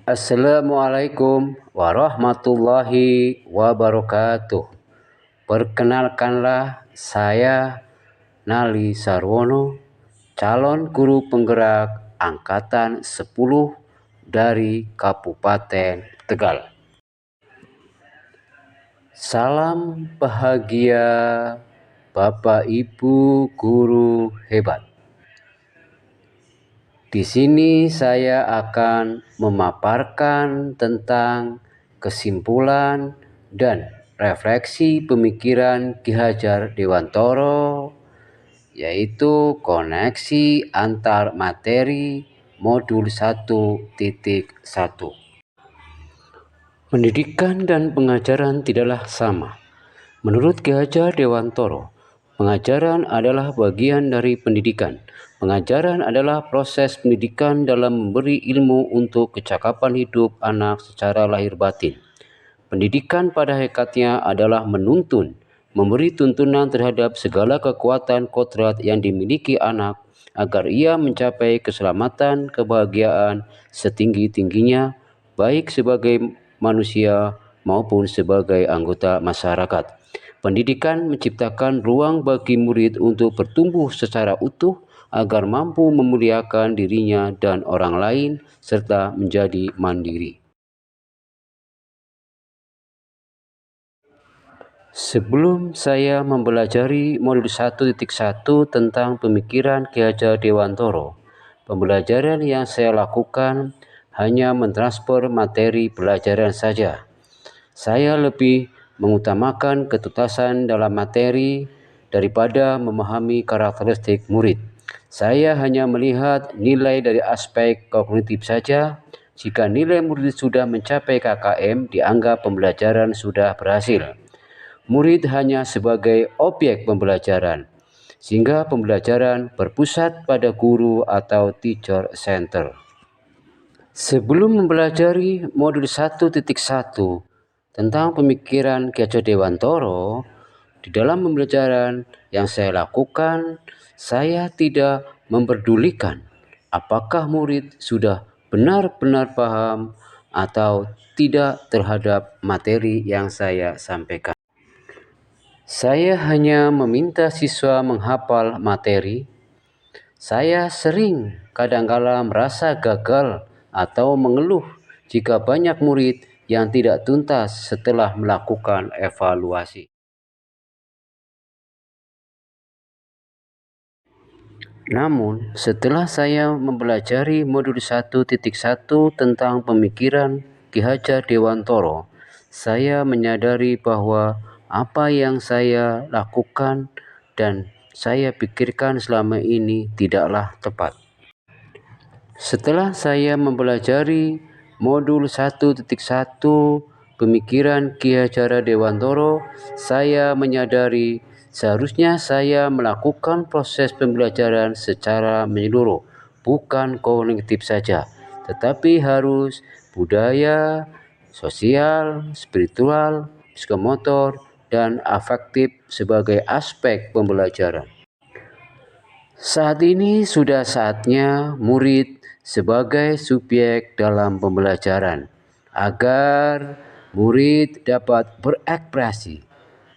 Assalamualaikum warahmatullahi wabarakatuh. Perkenalkanlah, saya Nali Sarwono, calon guru penggerak Angkatan 10 dari Kabupaten Tegal. Salam bahagia Bapak Ibu guru hebat. Di sini saya akan memaparkan tentang kesimpulan dan refleksi pemikiran Ki Hajar Dewantoro, yaitu koneksi antar materi modul 1.1. Pendidikan dan pengajaran tidaklah sama. Menurut Ki Hajar Dewantoro, pengajaran adalah bagian dari pendidikan. Pengajaran adalah proses pendidikan dalam memberi ilmu untuk kecakapan hidup anak secara lahir batin. Pendidikan pada hakikatnya adalah menuntun, memberi tuntunan terhadap segala kekuatan kodrat yang dimiliki anak agar ia mencapai keselamatan, kebahagiaan setinggi-tingginya, baik sebagai manusia maupun sebagai anggota masyarakat. Pendidikan menciptakan ruang bagi murid untuk bertumbuh secara utuh agar mampu memuliakan dirinya dan orang lain serta menjadi mandiri. Sebelum saya mempelajari modul 1.1 tentang pemikiran Ki Hajar Dewantoro, pembelajaran yang saya lakukan hanya mentransfer materi pelajaran saja. Saya lebih mengutamakan ketuntasan dalam materi daripada memahami karakteristik murid. Saya hanya melihat nilai dari aspek kognitif saja. Jika nilai murid sudah mencapai KKM, dianggap pembelajaran sudah berhasil. Murid hanya sebagai objek pembelajaran, sehingga pembelajaran berpusat pada guru atau teacher center. Sebelum mempelajari modul 1.1 tentang pemikiran Ki Hajar Dewantoro, di dalam pembelajaran yang saya lakukan, saya tidak memperdulikan apakah murid sudah benar-benar paham atau tidak terhadap materi yang saya sampaikan. Saya hanya meminta siswa menghafal materi. Saya sering kadangkala merasa gagal atau mengeluh jika banyak murid yang tidak tuntas setelah melakukan evaluasi. Namun, setelah saya mempelajari modul 1.1 tentang pemikiran Ki Hajar Dewantoro, saya menyadari bahwa apa yang saya lakukan dan saya pikirkan selama ini tidaklah tepat. Setelah saya mempelajari modul 1.1 pemikiran Ki Hajar Dewantoro, saya menyadari seharusnya saya melakukan proses pembelajaran secara menyeluruh, bukan kognitif saja, tetapi harus budaya, sosial, spiritual, psikomotor, dan afektif sebagai aspek pembelajaran. Saat ini sudah saatnya murid sebagai subjek dalam pembelajaran, agar murid dapat berekspresi,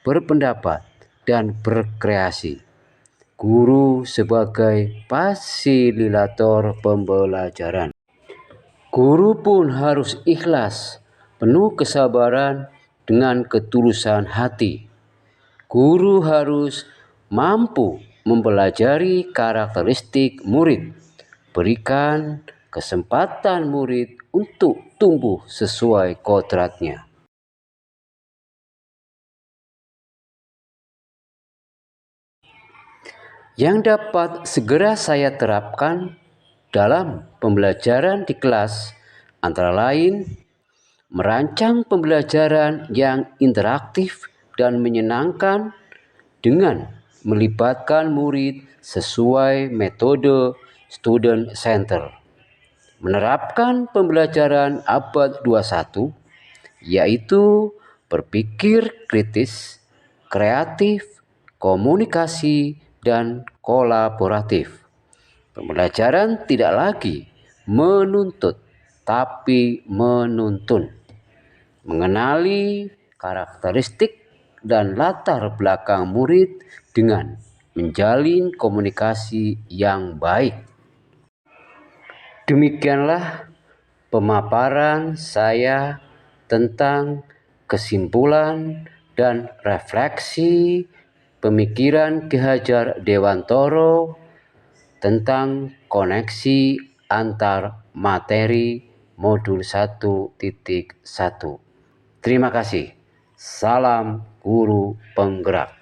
berpendapat, dan berkreasi. Guru sebagai fasilitator pembelajaran. Guru pun harus ikhlas, penuh kesabaran dengan ketulusan hati. Guru harus mampu mempelajari karakteristik murid, berikan kesempatan murid untuk tumbuh sesuai kodratnya. Yang dapat segera saya terapkan dalam pembelajaran di kelas antara lain merancang pembelajaran yang interaktif dan menyenangkan dengan melibatkan murid sesuai metode student center. Menerapkan pembelajaran abad 21, yaitu berpikir kritis, kreatif, komunikasi, dan kolaboratif. Pembelajaran tidak lagi menuntut, tapi menuntun. Mengenali karakteristik dan latar belakang murid dengan menjalin komunikasi yang baik. Demikianlah pemaparan saya tentang kesimpulan dan refleksi pemikiran Ki Hajar Dewantoro tentang koneksi antar materi modul 1.1. Terima kasih. Salam guru penggerak.